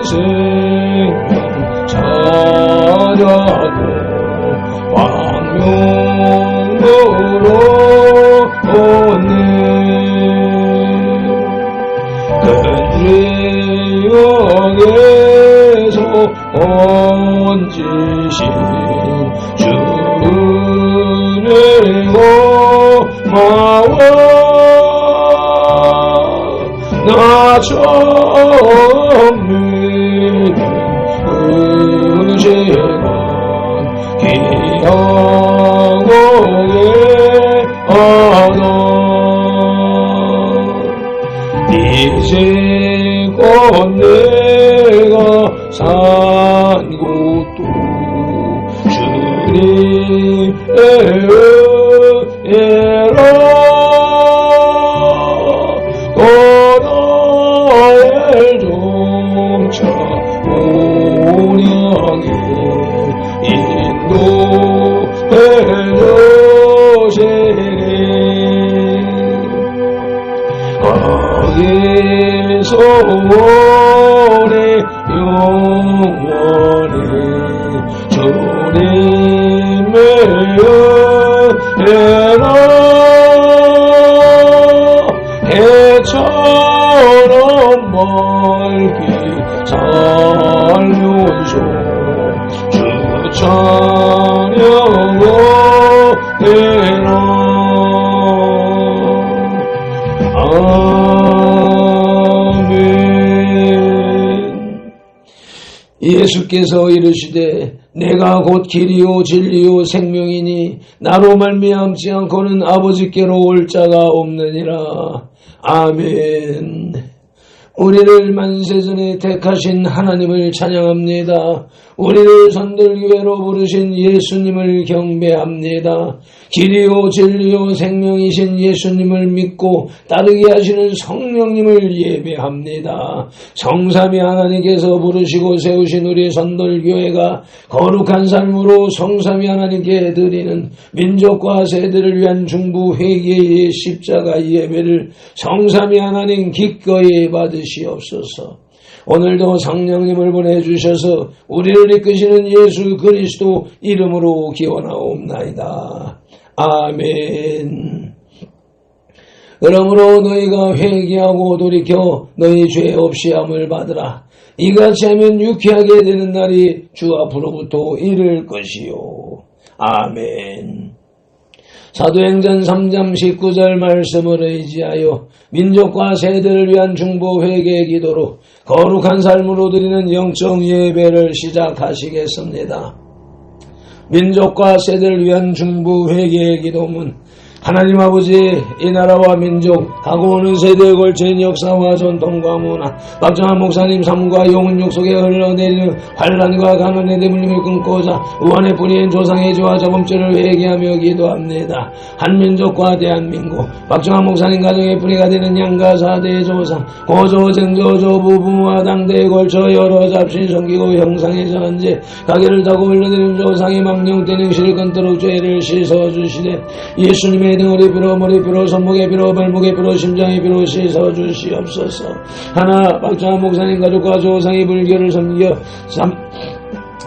생명 찾아도 광명으로 오네. 큰 지역에서 얹으신 주님의 고마워. 나 처음 믿은 그 시간 기억하게 하다. 이제껏 내가 산 곳도 주님의 은혜라. 고나의 종차 온양에 인도해 주시니 거기서 오래 영원히 주님의 은혜라. 해처럼 멀게 살면서 주 찬양하리라. 아멘. 예수께서 이르시되 내가 곧 길이요 진리요 생명이니 나로 말미암지 않고는 아버지께로 올 자가 없느니라. 아멘. 우리를 만세전에 택하신 하나님을 찬양합니다. 우리를 선들교회로 부르신 예수님을 경배합니다. 길이요 진리요 생명이신 예수님을 믿고 따르게 하시는 성령님을 예배합니다. 성삼위 하나님께서 부르시고 세우신 우리 선들교회가 거룩한 삶으로 성삼위 하나님께 드리는 민족과 세대를 위한 중부 회개의 십자가 예배를 성삼위 하나님 기꺼이 받으시옵소서. 오늘도 성령님을 보내주셔서 우리를 이끄시는 예수 그리스도 이름으로 기원하옵나이다. 아멘. 그러므로 너희가 회개하고 돌이켜 너희 죄 없이 함을 받으라. 이같이 하면 유쾌하게 되는 날이 주 앞으로부터 이를 것이요. 아멘. 사도행전 3장 19절 말씀을 의지하여 민족과 세대를 위한 중보 회개 기도로 거룩한 삶으로 드리는 영적 예배를 시작하시겠습니다. 민족과 세대를 위한 중보 회개 기도문. 하나님 아버지, 이 나라와 민족, 가고 오는 세대에 걸친 역사와 전통과 문화, 박정환 목사님 삶과 영혼 욕속에 흘러내리는 환란과 가난의 대물림을 끊고자 우한의 뿌리인 조상의 죄와 저범죄를 회개하며 기도합니다. 한민족과 대한민국, 박정환 목사님 가정의 뿌리가 되는 양가 4대의 조상, 고조, 쟁조, 조부, 부모와 당대에 걸쳐 여러 잡신 섬기고 형상의 전제, 가게를 타고 흘러내리는 조상의 망령 대능실을 끊도록 죄를 씻어주시되 예수님의 등허리 피로 머리 피로 손목에 피로 발목에 피로 심장에 피로 씻어주시옵소서. 하나 박정환 목사님 가족과 조상이 불교를 섬겨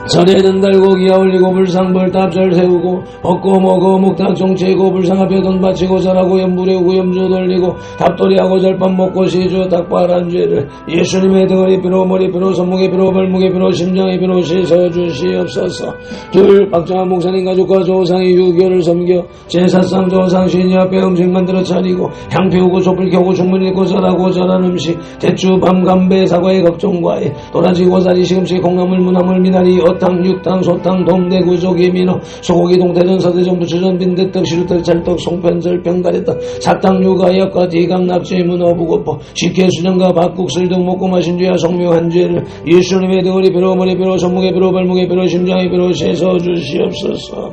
절에든 달고 기아 올리고 불상 벌탑절 세우고 벗고 먹어 목탁 종치고 불상 앞에 돈 바치고 절하고 염불에우고 염주 돌리고 답돌이하고 절밥 먹고 시주 닭발한 죄를 예수님의 등허리 피로 머리 피로 손목에 피로 발목에 피로 심장에 피로 씻어주시옵소서. 둘 박정환 목사님 가족과 조상이 유교를 섬겨 제사상 조상 신이 앞에 음식 만들어 차리고 향 피우고 촛불 켜고 충분히 읽고 절하고 절한 음식 대추 밤 감배 사과에 걱정과에 도라지 고사리 시금치 콩나물 무나물 미나리 어탕 육탕 소탕 동대구 조개 민어 소고기 동태전 서대전 부추전 빈대떡 시루떡 찰떡 송편절 병가래떡 사탕 육아 약과 디강 납치 문어 부고포 식혜 수정과 밥국술 등 먹고 마신 죄와 성묘한 죄를 예수님의 등허리 피로 머리 피로 손목에 피로 발목에 피로 심장에 피로 씻어주시옵소서.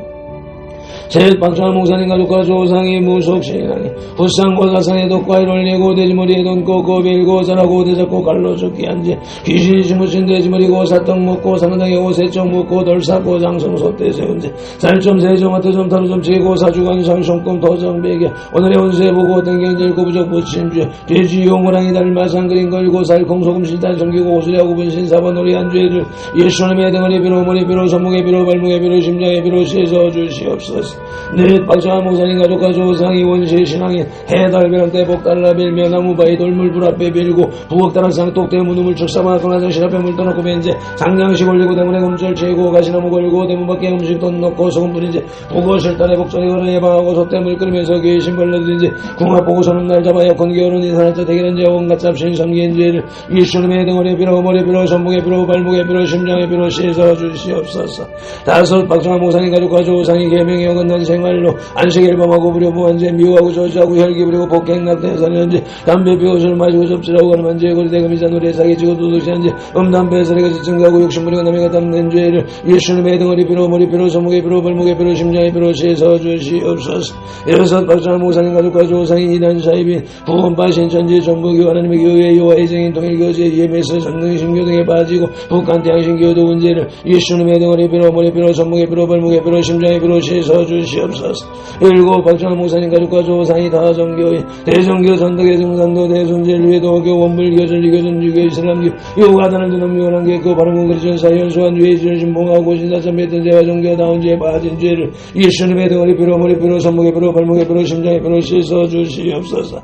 박정환 목사님 가족과 조상이 무속신앙이 후상과 가상의 독과 이롤리고 돼지머리에 돈 꽂고 빌고 자라고 대잡고 갈로 죽기 한지 귀신이 주무신 돼지머리고 사떡 먹고 사는당에 오세정 먹고 덜 쌓고 장성소 때 세운지 쌀점 세점 하트점 타루점 치고 사주간 상성금 도정 베개 오늘의 운세 보고 땡경질고 부적 부침주 돼지 용호랑이 달마상 그린 걸고 살콩 소금 실단 섬기고 오수리하고 분신 사번놀이 한 죄를 예수님의 등을 비로 머리 비로 손목에 비로 발목에 비로 심장에 비로 씻어 주시옵소서. 네 박정환 목사님 가족과 조상이 원시 신앙인 해달변 때 복달라 빌며 나무바위 돌물 불 앞에 빌고 부엌다란 쌍똑대문 우물 축사마 건화장실 앞에 물 떠놓고 벤제 장장식 올리고 대문에 금절 치고 가시나무 걸고 대문 밖에 음식 돈 넣고 소금 뿌린지 부거실단에 복전에 걸어 예방하고 솥대물 끓이면서 귀신 벌러들인지 궁합 보고 서는 날 잡아 여건 겨울은 인사날짜 대결한지 온갖 잡신 섬긴 죄를 예수님의 등을 비로 머리 비로 손목에 비로 발목에 비로 심장에 비로 씻어 주시옵소서. 다섯 박정환 목사님 가족과 조상이 계명이 어긋난 생활로 안식일 범하고 부려무한죄 미워하고 저주하고 혈기 부리고 폭행 낙태 살인한죄 담배 피우고 술 마시고 접질하고 가는 만죄 거리대금이자 노래 사기치고 도둑질한죄 음담배 살해가 증가하고 욕심부리고 남에게 담는 죄를 예수님의 등을 비로 머리 비로 손목에 비로 발목에 비로 심장에 비로 씻어 주시옵소서. 여섯 박정환 목사님 가족과 조상이 이단 사입인 부원파 신천지 전부교 하나님의 교회 요하의 증인 통일교제 예매서 전능신교 등에 빠지고 북한 태양신교도 문제를 예수님의 등을 비로 머리 비로 손목에 비로 발목에 비로 심장에 비로 씻어 주시옵소서. 일곱 박정환 목사님 가족과 조상이 다 정교인 대정교 전덕의 정산도 대손제일회도 교 원불교 전리교 전주교 이슬람교 요가단을 두는 묘한계 그 바른공 그리스도 사연수한 죄의 신봉하고 신사천 뱉은 죄와 정교다운 죄에 빠진 죄를 예수님의 등을 비로 머리 비로 손목에 비로 발목에 비로 심장에 비로 씻어 주시옵소서.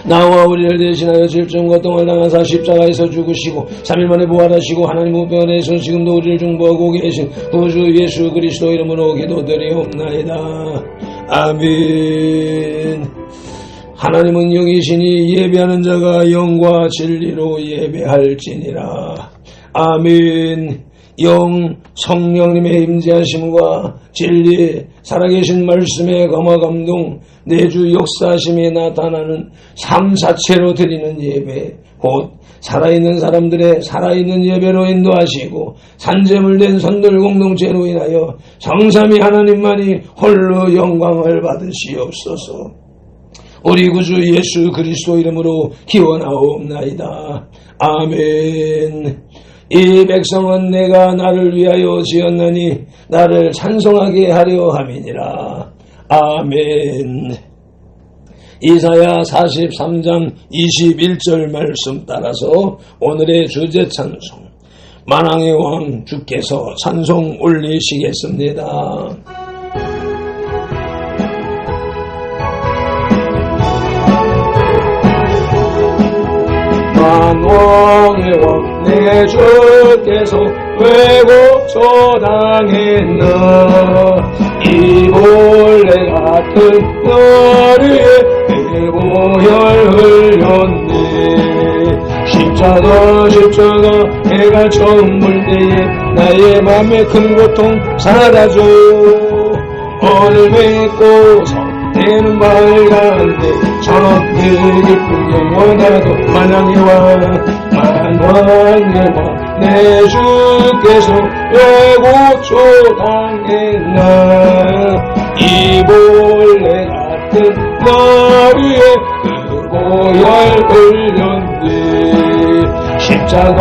나와 우리를 대신하여 질증과 똥을 당하사 십자가에서 죽으시고 3일 만에 부활하시고 하나님 우편에서 지금도 우리를 중보하고 계신 구주 예수 그리스도 이름으로 기도드리옵나이다. 아멘. 하나님은 영이시니 예배하는 자가 영과 진리로 예배할지니라. 아멘. 영 성령님의 임재하심과 진리 살아계신 말씀의 감화 감동 내주 역사심이 나타나는 삶 자체로 드리는 예배 곧 살아있는 사람들의 살아있는 예배로 인도하시고 산재물된 선들 공동체로 인하여 성삼위 하나님만이 홀로 영광을 받으시옵소서. 우리 구주 예수 그리스도 이름으로 기원하옵나이다. 아멘. 이 백성은 내가 나를 위하여 지었나니 나를 찬송하게 하려 함이니라. 아멘. 이사야 43장 21절 말씀 따라서 오늘의 주제 찬송 만왕의 왕 주께서 찬송 올리시겠습니다. 만왕의 왕 내 주께서 왜고 초당했나 이 벌레 같은 너를 배보혈 흘렸네. 십자가 내가 처음 볼 때에 나의 맘에 큰 고통 사라져 오늘 믿고서 때는 밝았네. 저녁 깊은 영원하도 만왕의 왕 내 주께서 왜고 초당했나 이 벌레 같은 너 위에 그보혈 흘렸네. 십자가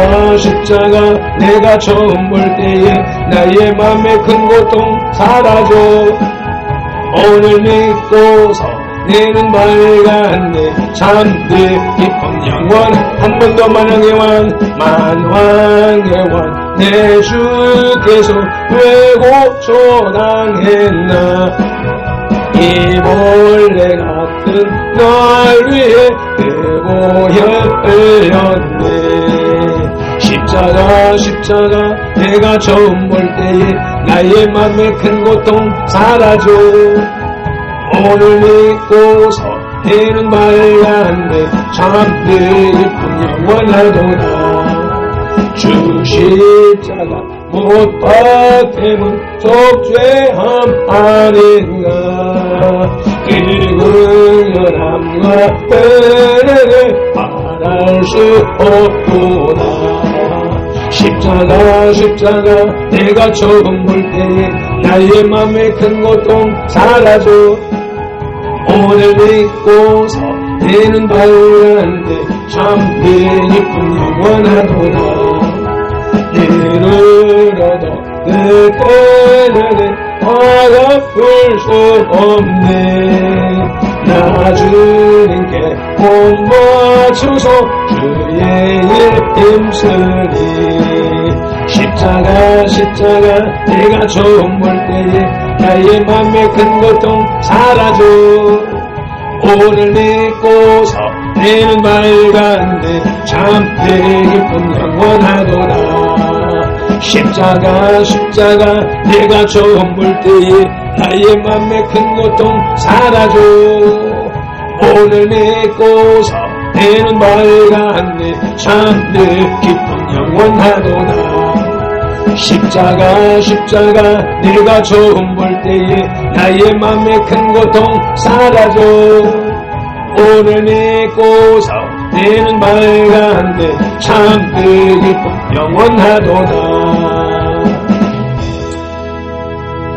내가 처음 볼 때에 나의 맘에 큰 고통 사라져 오늘 믿고서 내는 밝았네. 참되 기쁨 영원 한 번 더 만왕의 왕 내 주께서 왜고 초당했나 이 벌레 같은 널 위해 배보혈 흘렸네. 십자가 내가 처음 볼 때에 나의 맘에 큰 고통 사라져 오늘 믿고서 해는 밝았네. 참되 기쁨 영원하도다. 주 십자가 못 박힘은 속죄함 아닌가. 그 극렬함과 은혜를 말할 수 없구나. 십자가 내가 처음 볼 때에 나의 맘의 큰 고통 사라져. 오늘 믿고서 내는 밝은데 참된 기쁨 영원하도다. 이르러도 그때는 화갚을 수 없네. 나 주님께 몸 맞춰서 주의 일 힘쓰리. 십자가 내가 처음 볼 때에 나의 맘의 큰 고통 사라져. 오늘 믿고서 내는 맑은데 참된 기쁨 영원하도다. 십자가 내가 처음 볼 때에 나의 맘의 큰 고통 사라져. 오늘 믿고서 내는 맑은데 참된 기쁨 영원하도다. 십자가 내가 처음 볼 때에 나의 맘의 큰 고통 사라져. 오늘 믿고서 내는 밝은데 참된 기쁨 영원하도다.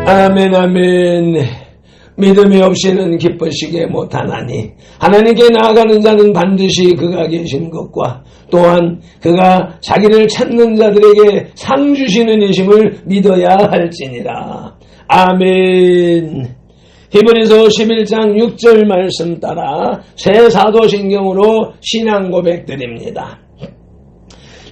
아멘 아멘. 믿음이 없이는 기쁘시게 못하나니 하나님께 나아가는 자는 반드시 그가 계신 것과 또한 그가 자기를 찾는 자들에게 상 주시는 이심을 믿어야 할지니라. 아멘. 히브리서 11장 6절 말씀 따라 새 사도신경으로 신앙 고백드립니다.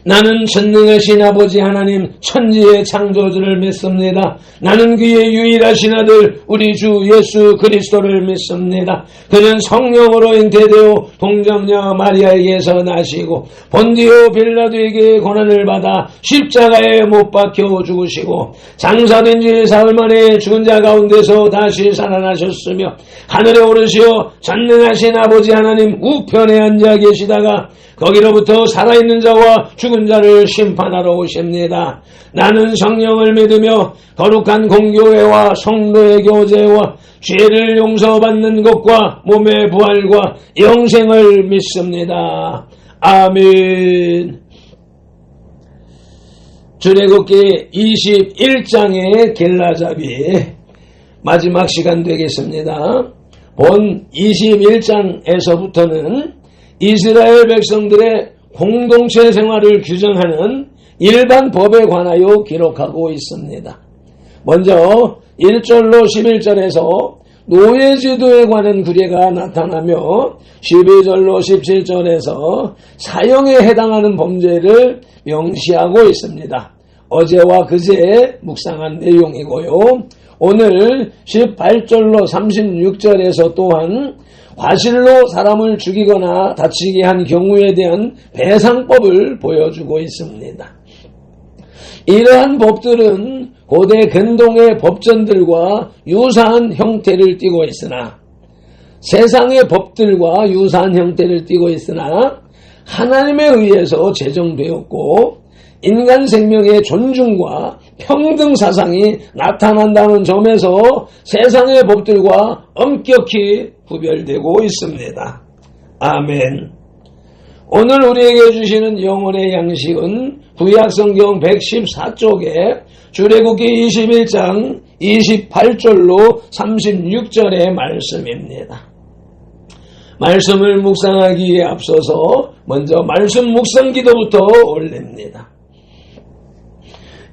나는 전능하신 아버지 하나님 천지의 창조주를 믿습니다. 나는 그의 유일하신 아들 우리 주 예수 그리스도를 믿습니다. 그는 성령으로 잉태되어 동정녀 마리아에게서 나시고 본디오 빌라도에게 고난을 받아 십자가에 못 박혀 죽으시고 장사된 지 사흘 만에 죽은 자 가운데서 다시 살아나셨으며 하늘에 오르시어 전능하신 아버지 하나님 우편에 앉아 계시다가 거기로부터 살아있는 자와 죽은 자를 심판하러 오십니다. 나는 성령을 믿으며 거룩한 공교회와 성도의 교제와 죄를 용서받는 것과 몸의 부활과 영생을 믿습니다. 아멘. 출애굽기 21장의 길라잡이 마지막 시간 되겠습니다. 본 21장에서부터는 이스라엘 백성들의 공동체 생활을 규정하는 일반 법에 관하여 기록하고 있습니다. 먼저 1절로 11절에서 노예제도에 관한 규례가 나타나며 12절로 17절에서 사형에 해당하는 범죄를 명시하고 있습니다. 어제와 그제 묵상한 내용이고요. 오늘 18절로 36절에서 또한 과실로 사람을 죽이거나 다치게 한 경우에 대한 배상법을 보여주고 있습니다. 이러한 법들은 고대 근동의 법전들과 유사한 형태를 띠고 있으나 세상의 법들과 유사한 형태를 띠고 있으나 하나님에 의해서 제정되었고 인간 생명의 존중과 평등 사상이 나타난다는 점에서 세상의 법들과 엄격히 구별되고 있습니다. 아멘. 오늘 우리에게 주시는 영혼의 양식은 구약성경 114쪽에 출애굽기 21장 28절로 36절의 말씀입니다. 말씀을 묵상하기에 앞서서 먼저 말씀 묵상 기도부터 올립니다.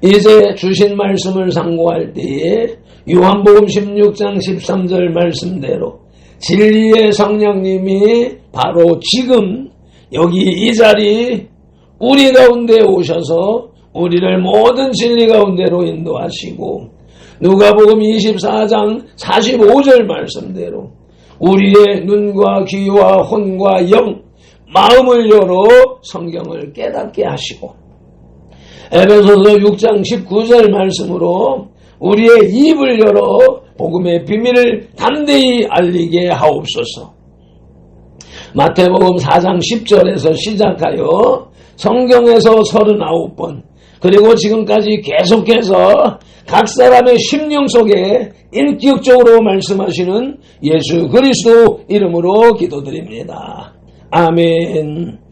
이제 주신 말씀을 상고할 때에 요한복음 16장 13절 말씀대로 진리의 성령님이 바로 지금 여기 이 자리 우리 가운데 오셔서 우리를 모든 진리 가운데로 인도하시고 누가복음 24장 45절 말씀대로 우리의 눈과 귀와 혼과 영, 마음을 열어 성경을 깨닫게 하시고 에베소서 6장 19절 말씀으로 우리의 입을 열어 복음의 비밀을 담대히 알리게 하옵소서. 마태복음 4장 10절에서 시작하여 성경에서 39번 그리고 지금까지 계속해서 각 사람의 심령 속에 인격적으로 말씀하시는 예수 그리스도 이름으로 기도드립니다. 아멘.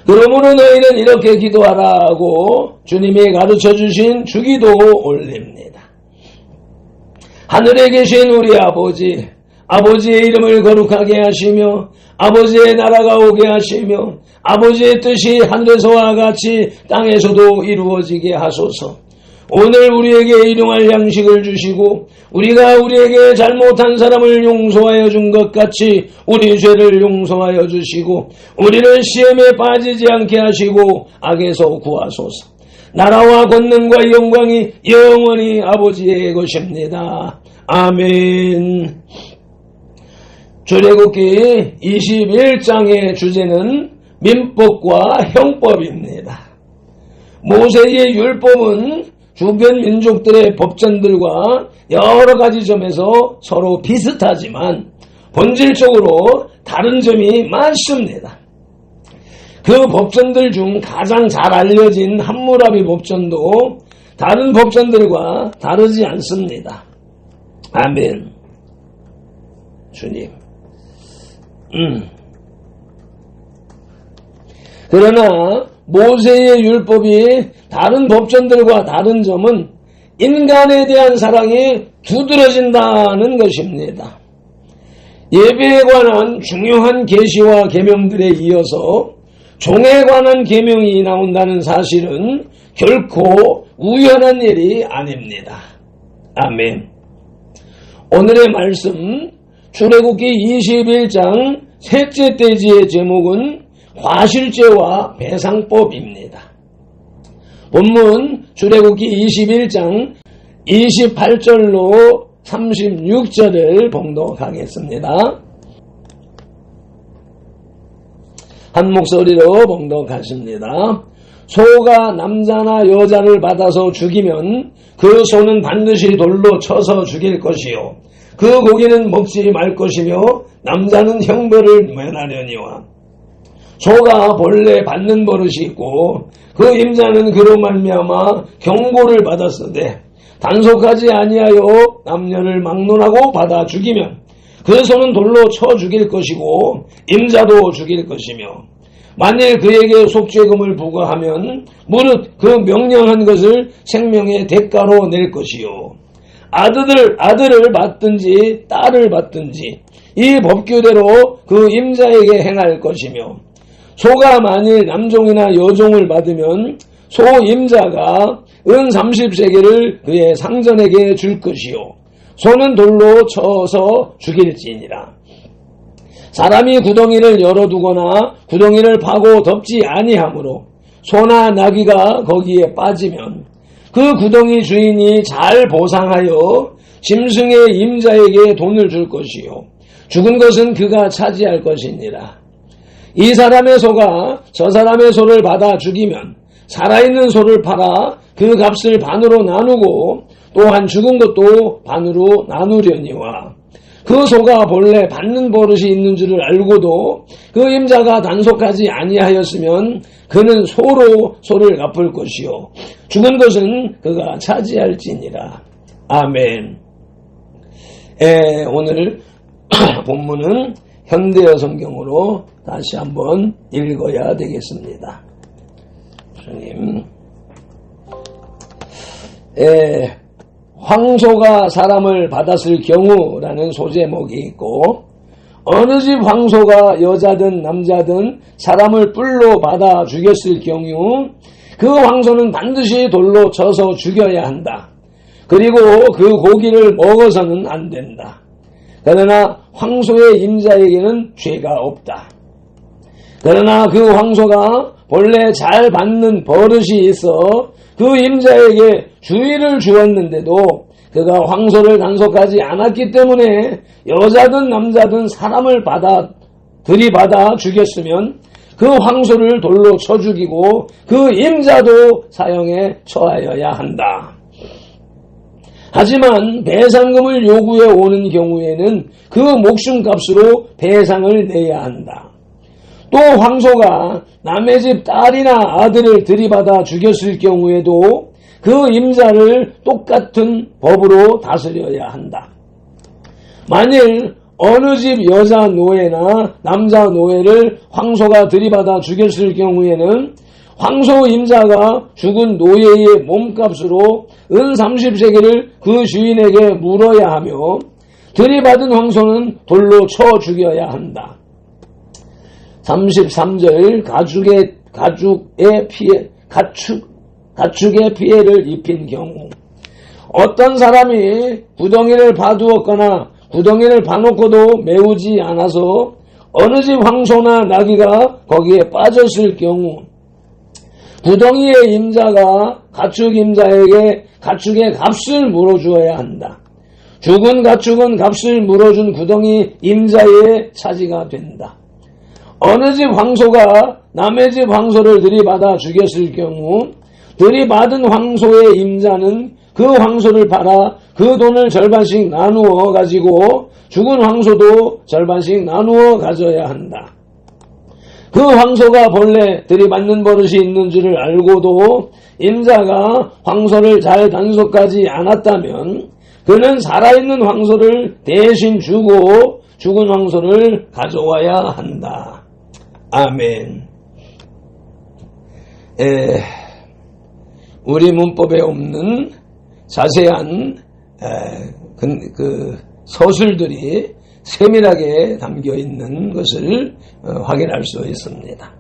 그러므로 너희는 이렇게 기도하라고 주님이 가르쳐주신 주기도 올립니다. 하늘에 계신 우리 아버지, 아버지의 이름을 거룩하게 하시며 아버지의 나라가 오게 하시며 아버지의 뜻이 하늘에서와 같이 땅에서도 이루어지게 하소서. 오늘 우리에게 일용할 양식을 주시고 우리가 우리에게 잘못한 사람을 용서하여 준 것 같이 우리 죄를 용서하여 주시고 우리를 시험에 빠지지 않게 하시고 악에서 구하소서. 나라와 권능과 영광이 영원히 아버지의 것입니다. 아멘. 출애굽기 21장의 주제는 민법과 형법입니다. 모세의 율법은 주변 민족들의 법전들과 여러 가지 점에서 서로 비슷하지만 본질적으로 다른 점이 많습니다. 그 법전들 중 가장 잘 알려진 함무라비 법전도 다른 법전들과 다르지 않습니다. 아멘. 주님. 그러나 모세의 율법이 다른 법전들과 다른 점은 인간에 대한 사랑이 두드러진다는 것입니다. 예배에 관한 중요한 계시와 계명들에 이어서 종에 관한 계명이 나온다는 사실은 결코 우연한 일이 아닙니다. 아멘. 오늘의 말씀 출애굽기 21장 셋째 돼지의 제목은 과실죄와 배상법입니다. 본문 출애굽기 21장 28절로 36절을 봉독하겠습니다. 한 목소리로 봉독하십니다. 소가 남자나 여자를 받아서 죽이면 그 소는 반드시 돌로 쳐서 죽일 것이요 그 고기는 먹지 말 것이며 남자는 형벌을 면하려니와 소가 본래 받는 버릇이 있고 그 임자는 그로 말미암아 경고를 받았으되 단속하지 아니하여 남녀를 막론하고 받아 죽이면 그 소는 돌로 쳐 죽일 것이고 임자도 죽일 것이며 만일 그에게 속죄금을 부과하면 무릇 그 명령한 것을 생명의 대가로 낼 것이요 아들을 받든지 딸을 받든지 이 법규대로 그 임자에게 행할 것이며 소가 만일 남종이나 여종을 받으면 소 임자가 은 30세겔을 그의 상전에게 줄 것이요 소는 돌로 쳐서 죽일지니라. 사람이 구덩이를 열어두거나 구덩이를 파고 덮지 아니하므로 소나 나귀가 거기에 빠지면 그 구덩이 주인이 잘 보상하여 짐승의 임자에게 돈을 줄 것이요 죽은 것은 그가 차지할 것이니라. 이 사람의 소가 저 사람의 소를 받아 죽이면 살아있는 소를 팔아 그 값을 반으로 나누고 또한 죽은 것도 반으로 나누려니와 그 소가 본래 받는 버릇이 있는 줄을 알고도 그 임자가 단속하지 아니하였으면 그는 소로 소를 갚을 것이요 죽은 것은 그가 차지할지니라. 아멘. 오늘 본문은 현대어 성경으로 다시 한번 읽어야 되겠습니다. 주님. 황소가 사람을 받았을 경우라는 소제목이 있고 어느 집 황소가 여자든 남자든 사람을 뿔로 받아 죽였을 경우 그 황소는 반드시 돌로 쳐서 죽여야 한다. 그리고 그 고기를 먹어서는 안 된다. 그러나 황소의 임자에게는 죄가 없다. 그러나 그 황소가 본래 잘 받는 버릇이 있어 그 임자에게 주의를 주었는데도 그가 황소를 단속하지 않았기 때문에 여자든 남자든 사람을 들이받아 죽였으면 그 황소를 돌로 쳐 죽이고 그 임자도 사형에 처하여야 한다. 하지만 배상금을 요구해 오는 경우에는 그 목숨값으로 배상을 내야 한다. 또 황소가 남의 집 딸이나 아들을 들이받아 죽였을 경우에도 그 임자를 똑같은 법으로 다스려야 한다. 만일 어느 집 여자 노예나 남자 노예를 황소가 들이받아 죽였을 경우에는 황소 임자가 죽은 노예의 몸값으로 은 30세겔을 그 주인에게 물어야 하며 들이받은 황소는 돌로 쳐 죽여야 한다. 33절 가축의 피해를 입힌 경우 어떤 사람이 구덩이를 파두었거나 구덩이를 파놓고도 메우지 않아서 어느 집 황소나 나귀가 거기에 빠졌을 경우 구덩이의 임자가 가축 임자에게 가축의 값을 물어주어야 한다. 죽은 가축은 값을 물어준 구덩이 임자의 차지가 된다. 어느 집 황소가 남의 집 황소를 들이받아 죽였을 경우 들이받은 황소의 임자는 그 황소를 팔아 그 돈을 절반씩 나누어 가지고 죽은 황소도 절반씩 나누어 가져야 한다. 그 황소가 본래 들이받는 버릇이 있는 줄을 알고도 임자가 황소를 잘 단속하지 않았다면 그는 살아있는 황소를 대신 주고 죽은 황소를 가져와야 한다. 아멘. 우리 문법에 없는 자세한 그 서술들이 세밀하게 담겨 있는 것을 확인할 수 있습니다.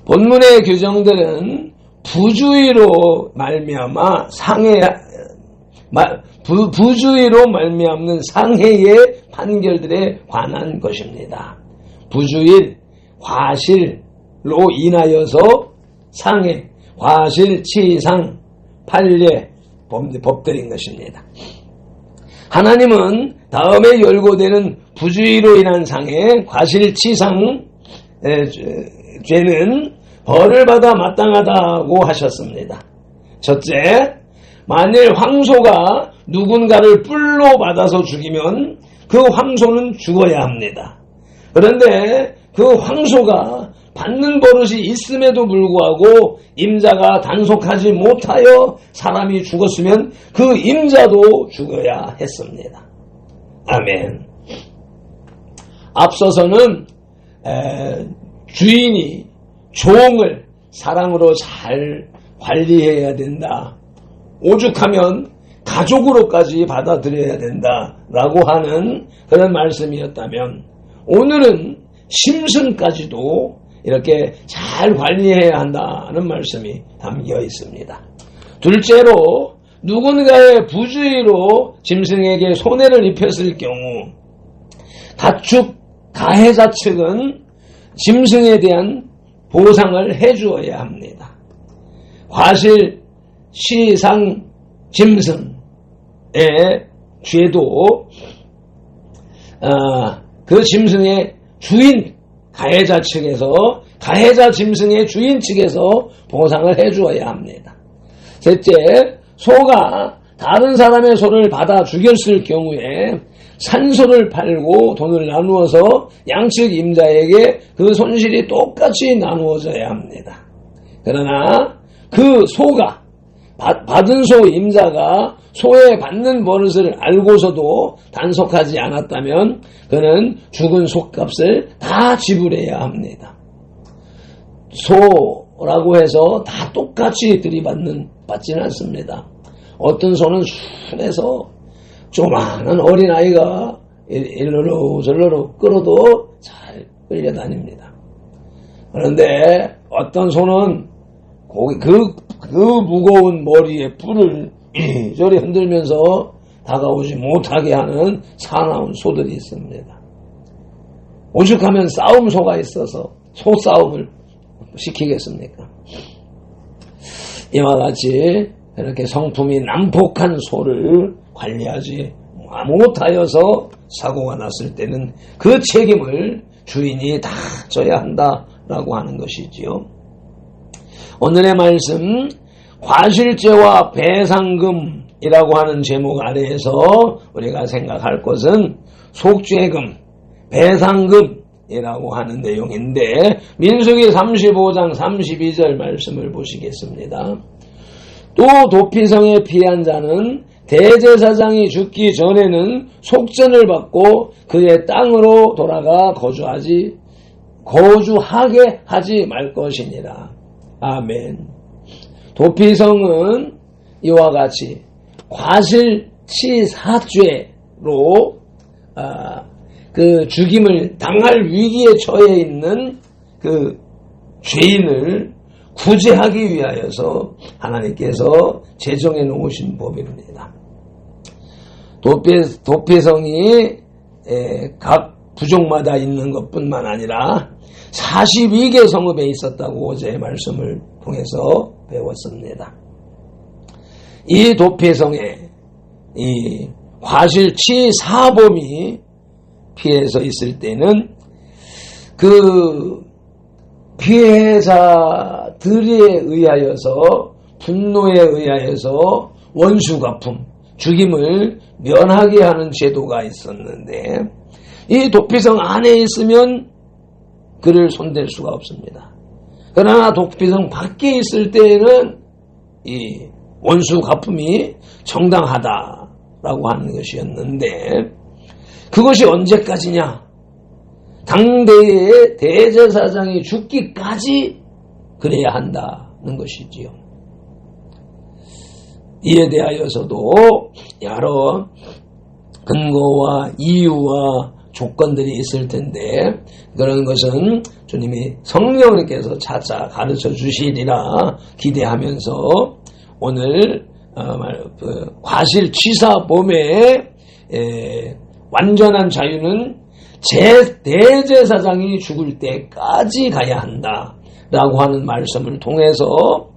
본문의 규정들은 부주의로 말미암아 부주의로 말미암는 상해의 판결들에 관한 것입니다. 부주의, 과실로 인하여서 상해, 과실, 치상, 판례, 법들인 것입니다. 하나님은 다음에 열고되는 부주의로 인한 상해, 과실, 치상, 죄는 벌을 받아 마땅하다고 하셨습니다. 첫째, 만일 황소가 누군가를 뿔로 받아서 죽이면 그 황소는 죽어야 합니다. 그런데 그 황소가 받는 버릇이 있음에도 불구하고 임자가 단속하지 못하여 사람이 죽었으면 그 임자도 죽어야 했습니다. 아멘. 앞서서는 주인이 종을 사랑으로 잘 관리해야 된다. 오죽하면 가족으로까지 받아들여야 된다라고 하는 그런 말씀이었다면 오늘은 심승까지도 이렇게 잘 관리해야 한다는 말씀이 담겨 있습니다. 둘째로 누군가의 부주의로 짐승에게 손해를 입혔을 경우 가축 가해자 측은 짐승에 대한 보상을 해주어야 합니다. 과실, 시상, 짐승의 죄도 그 짐승의 주인 가해자 측에서 가해자 짐승의 주인 측에서 보상을 해주어야 합니다. 셋째, 소가 다른 사람의 소를 받아 죽였을 경우에 산소를 팔고 돈을 나누어서 양측 임자에게 그 손실이 똑같이 나누어져야 합니다. 그러나 그 소가 받은 소 임자가 소에 받는 버릇을 알고서도 단속하지 않았다면 그는 죽은 소값을 다 지불해야 합니다. 소라고 해서 다 똑같이 받지는 않습니다. 어떤 소는 순해서 조그마한 어린아이가 일로로 절로로 끌어도 잘 끌려다닙니다. 그런데 어떤 소는 그 무거운 머리에 뿔을 이리저리 흔들면서 다가오지 못하게 하는 사나운 소들이 있습니다. 오죽하면 싸움소가 있어서 소싸움을 시키겠습니까? 이와 같이 이렇게 성품이 난폭한 소를 관리하지 못하여서 사고가 났을 때는 그 책임을 주인이 다 져야 한다라고 하는 것이지요. 오늘의 말씀 과실죄와 배상금이라고 하는 제목 아래에서 우리가 생각할 것은 속죄금, 배상금이라고 하는 내용인데 민수기 35장 32절 말씀을 보시겠습니다. 또 도피성에 피한 자는 대제사장이 죽기 전에는 속전을 받고 그의 땅으로 돌아가 거주하게 하지 말 것이니라. 아멘. 도피성은 이와 같이 과실치사죄로 그 죽임을 당할 위기에 처해 있는 그 죄인을 구제하기 위하여서 하나님께서 제정해 놓으신 법입니다. 도피성이 각 부족마다 있는 것뿐만 아니라 42개 성읍에 있었다고 어제의 말씀을 통해서 배웠습니다. 이 도피성에 이 과실치사범이 피해서 있을 때는 그 피해자들에 의하여서 분노에 의하여서 원수갚음, 죽임을 면하게 하는 제도가 있었는데 이 도피성 안에 있으면 그를 손댈 수가 없습니다. 그러나 도피성 밖에 있을 때에는 이 원수갚음이 정당하다라고 하는 것이었는데 그것이 언제까지냐? 당대의 대제사장이 죽기까지 그래야 한다는 것이지요. 이에 대하여서도 여러 근거와 이유와 조건들이 있을 텐데 그런 것은 주님이 성령님께서 차차 가르쳐 주시리라 기대하면서 오늘 과실치사범의 완전한 자유는 대제사장이 죽을 때까지 가야 한다라고 하는 말씀을 통해서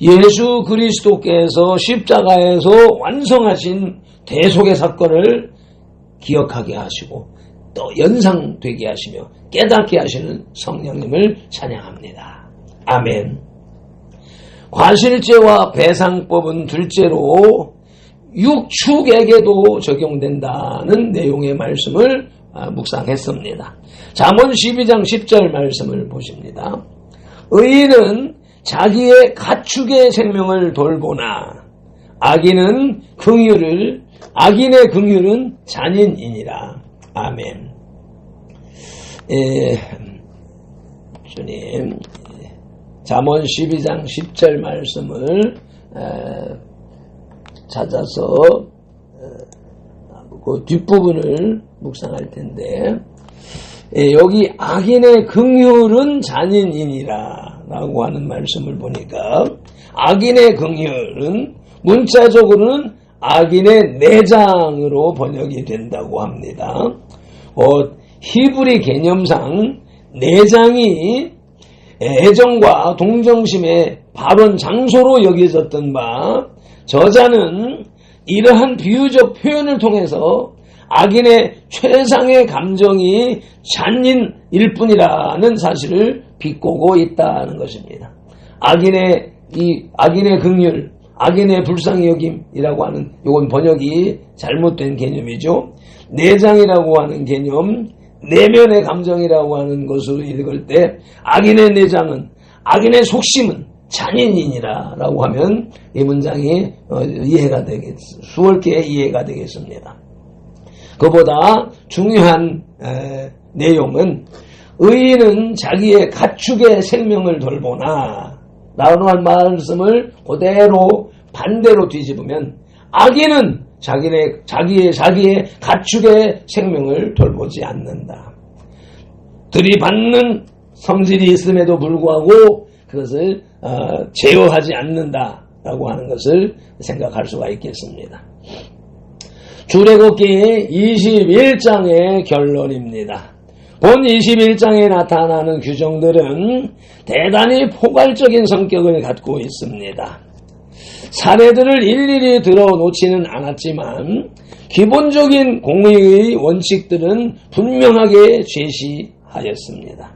예수 그리스도께서 십자가에서 완성하신 대속의 사건을 기억하게 하시고 또 연상되게 하시며 깨닫게 하시는 성령님을 찬양합니다. 아멘. 과실죄와 배상법은 둘째로 육축에게도 적용된다는 내용의 말씀을 묵상했습니다. 잠언 12장 10절 말씀을 보십니다. 의인은 자기의 가축의 생명을 돌보나 악인의 긍휼은 잔인이니라. 아멘. 주님 잠언 12장 10절 말씀을 찾아서 그 뒷부분을 묵상할 텐데 여기 악인의 긍휼은 잔인이니라 라고 하는 말씀을 보니까 악인의 긍휼은 문자적으로는 악인의 내장으로 번역이 된다고 합니다. 히브리 개념상 내장이 애정과 동정심의 발원 장소로 여겨졌던 바 저자는 이러한 비유적 표현을 통해서 악인의 최상의 감정이 잔인일 뿐이라는 사실을 비꼬고 있다는 것입니다. 악인의 긍휼, 악인의 불쌍히 여김이라고 하는 이건 번역이 잘못된 개념이죠. 내장이라고 하는 개념, 내면의 감정이라고 하는 것으로 읽을 때 악인의 내장은, 악인의 속심은 잔인이니라 라고 하면 이 문장이 이해가 수월케 이해가 되겠습니다. 그보다 중요한 내용은 의인은 자기의 가축의 생명을 돌보나 라고 한 말씀을 그대로 반대로 뒤집으면 악인은 자기의 가축의 생명을 돌보지 않는다. 들이받는 성질이 있음에도 불구하고 그것을 제어하지 않는다라고 하는 것을 생각할 수가 있겠습니다. 출애굽기 21장의 결론입니다. 본 21장에 나타나는 규정들은 대단히 포괄적인 성격을 갖고 있습니다. 사례들을 일일이 들어놓지는 않았지만 기본적인 공의의 원칙들은 분명하게 제시하였습니다.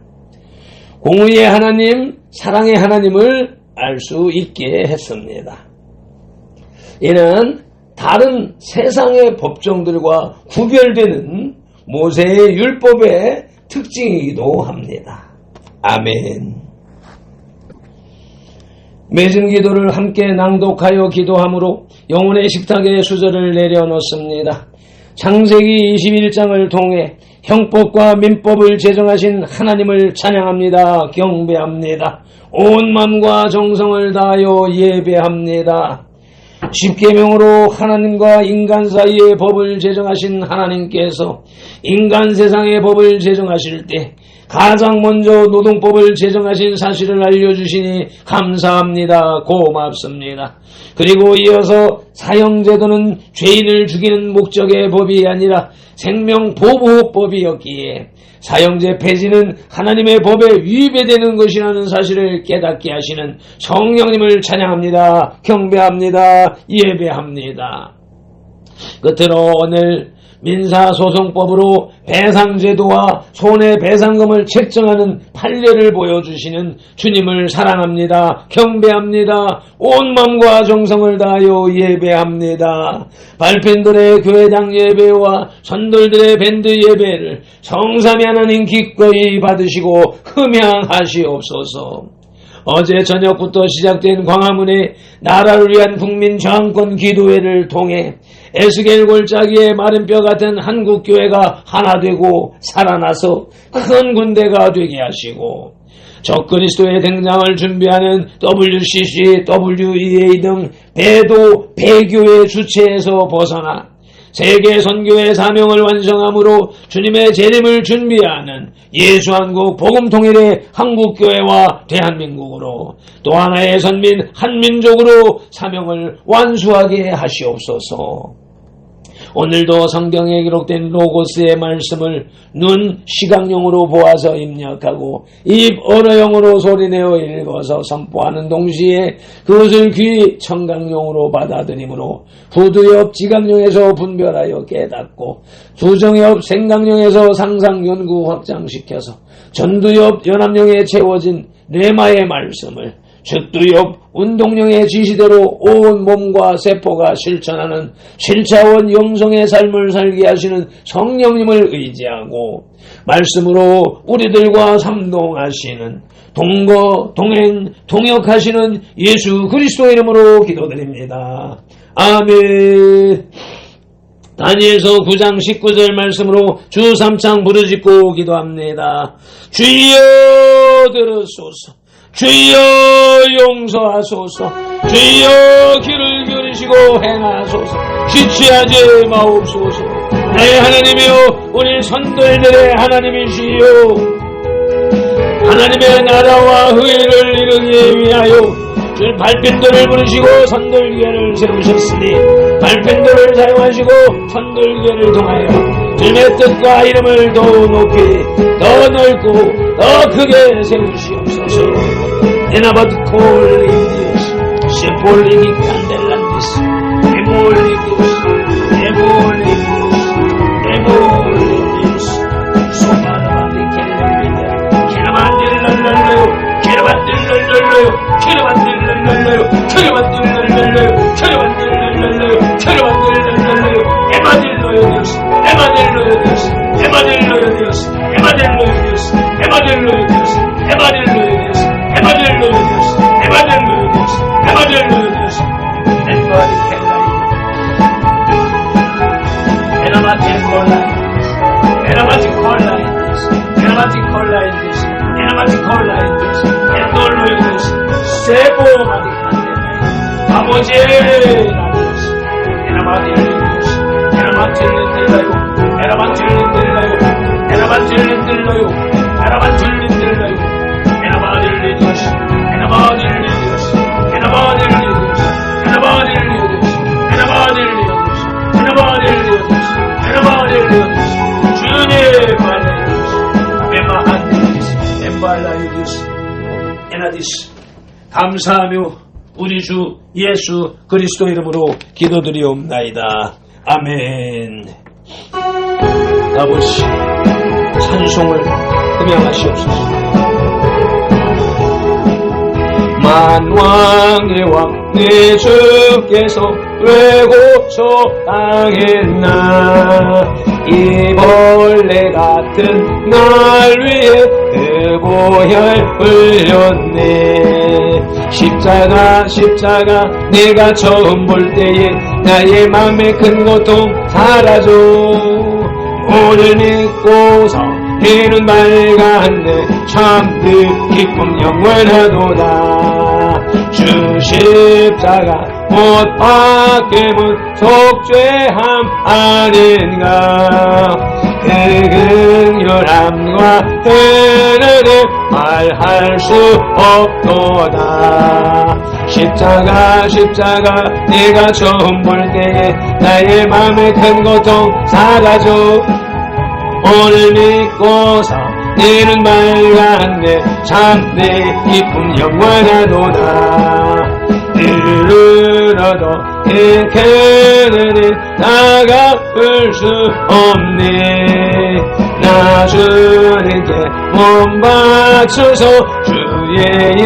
공의의 하나님, 사랑의 하나님을 알 수 있게 했습니다. 이는 다른 세상의 법정들과 구별되는 모세의 율법의 특징이기도 합니다. 아멘. 맺은 기도를 함께 낭독하여 기도함으로 영혼의 식탁에 수저를 내려놓습니다. 창세기 21장을 통해 형법과 민법을 제정하신 하나님을 찬양합니다. 경배합니다. 온 마음과 정성을 다하여 예배합니다. 십계명으로 하나님과 인간 사이의 법을 제정하신 하나님께서 인간 세상의 법을 제정하실 때 가장 먼저 노동법을 제정하신 사실을 알려주시니 감사합니다. 고맙습니다. 그리고 이어서 사형제도는 죄인을 죽이는 목적의 법이 아니라 생명보호법이었기에 사형제 폐지는 하나님의 법에 위배되는 것이라는 사실을 깨닫게 하시는 성령님을 찬양합니다. 경배합니다. 예배합니다. 끝으로 오늘 민사소송법으로 배상제도와 손해배상금을 책정하는 판례를 보여주시는 주님을 사랑합니다. 경배합니다. 온 마음과 정성을 다하여 예배합니다. 발펜들의 교회당 예배와 선돌들의 밴드 예배를 성삼위 하나님 기꺼이 받으시고 흠양하시옵소서. 어제 저녁부터 시작된 광화문의 나라를 위한 국민 저항권 기도회를 통해 에스겔 골짜기의 마른 뼈 같은 한국교회가 하나 되고 살아나서 큰 군대가 되게 하시고 적그리스도의 등장을 준비하는 WCC, WEA 등 배도 배교의 주체에서 벗어나 세계 선교의 사명을 완성함으로 주님의 재림을 준비하는 예수한국 복음통일의 한국교회와 대한민국으로 또 하나의 선민 한민족으로 사명을 완수하게 하시옵소서. 오늘도 성경에 기록된 로고스의 말씀을 눈 시각용으로 보아서 입력하고 입 언어용으로 소리내어 읽어서 선포하는 동시에 그것을 귀 청각용으로 받아들이므로 후두엽 지각용에서 분별하여 깨닫고 두정엽 생각용에서 상상 연구 확장시켜서 전두엽 연합용에 채워진 레마의 말씀을 즉두엽 운동령의 지시대로 온 몸과 세포가 실천하는 7차원 영성의 삶을 살게 하시는 성령님을 의지하고 말씀으로 우리들과 삼동하시는 동거, 동행, 동역하시는 예수 그리스도 이름으로 기도드립니다. 아멘. 다니엘서 9장 19절 말씀으로 주 3창 부르짖고 기도합니다. 주여 들으소서. 주여 용서하소서. 주여 귀를 기울이시고 행하소서. 지체하지 마옵소서. 내 하나님이여 우리 선돌들의 하나님이시여 하나님의 나라와 의를 이루기 위하여 발펜도를 부르시고 선돌교회를 세우셨으니 발펜도를 사용하시고 선돌교회를 통하여 주님의 뜻과 이름을 더 높이 더 넓고 더 크게 세우시옵소서. 에나바드 콜리디오스 세폴리기 칸델란디스 에몰리디오스 에몰리디오스 소마라반디 켈레비데 케라반딜랄랄라요 케라반딜랄랄라요 케라반딜랄랄라요 케라반딜랄랄라요 케라반딜랄랄라요 케라반딜랄랄라요 에마딜로요디오스 에마딜로요디오스 에마딜로요디오스 에마딜로요디오스 에마딜로요디오스 에마딜로요디오스 에마딜로요디오스 에마딜로요디오스 에마딜로요디오스 엔바디 켈라이 에나마티 콜라이디스 에나마티 콜라이디스 에나마티 콜라이디스 에나마티 콜라이디스 엔돌로요디오스 세포마디 칸데나이 아버지라디오스 에나마딜로요디오스 에나마틸린들라요 에나마틸린들라요 에나마틸린들라요 에나마틸린들라요 에나마딜리디오스 에나마딜리디오스 에나마딜리디오스 에나마딜리디오스 에나마딜리디오스 에나마딜리디오스 에나마딜리디오스 주님 말라이디오스 아베마한디오스 엠발라이디오스 에나디스 감사하며 우리 주 예수 그리스도 이름으로 기도드리옵나이다. 아멘. 아버지 찬송을 흠양하시옵소서. 만왕의 왕 내 주께서 왜 고초당했나. 이 벌레 같은 날 위해 뜨고혈 흘렸네. 십자가 내가 처음 볼 때에 나의 맘의 큰 고통 사라져. 오늘 믿고서 이는 맑았네 참뜻 기쁨 영원하도다. 주 십자가 못 박힘은 속죄함 아닌가. 그 긍휼함과 은혜를 말할 수 없도다. 십자가 십자가 네가 처음 볼 때에 나의 맘에 큰 고통 사라져. 오늘 믿고서 너는 맑았네 참내 기쁨 영원하도다. 이르러도 그 그늘이 나가볼 수 없네. 나 주님께 몸 바쳐서 주의 일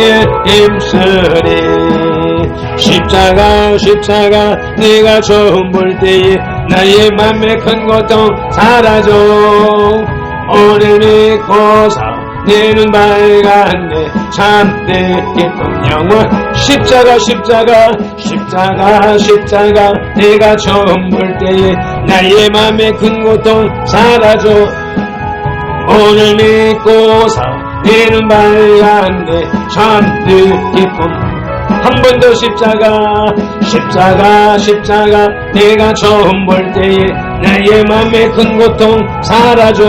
힘쓰리. 십자가 십자가 네가 처음 볼 때에 나의 맘에 큰 고통 사라져. 오늘 믿고서 너는 맑았네 참내 기쁨 영원. 십자가 십자가 십자가 십자가 내가 처음 볼 때에 나의 맘에 큰 고통 사라져. 오늘 믿고서 너는 맑았네 참내 기쁨. 한 번 더 십자가 십자가 십자가 내가 처음 볼 때에 나의 맘에 큰 고통 사라져.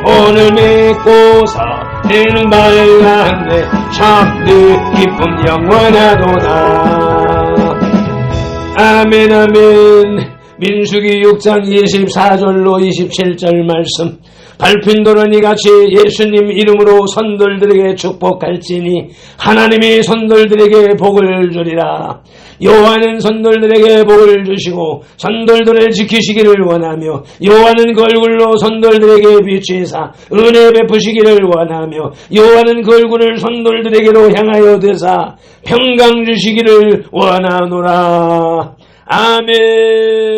오늘 믿고서 너는 맑았네 참내 기쁨 영원하도다. 아멘 아멘. 민수기 6장 24절로 27절 말씀. 밟힌 도로니 같이 예수님 이름으로 선돌들에게 축복할지니 하나님이 선돌들에게 복을 주리라. 여호와는 선돌들에게 복을 주시고 선돌들을 지키시기를 원하며 여호와는 그 얼굴로 선돌들에게 비추사 은혜 베푸시기를 원하며 여호와는 그 얼굴을 선돌들에게로 향하여 드사 평강 주시기를 원하노라. 아멘.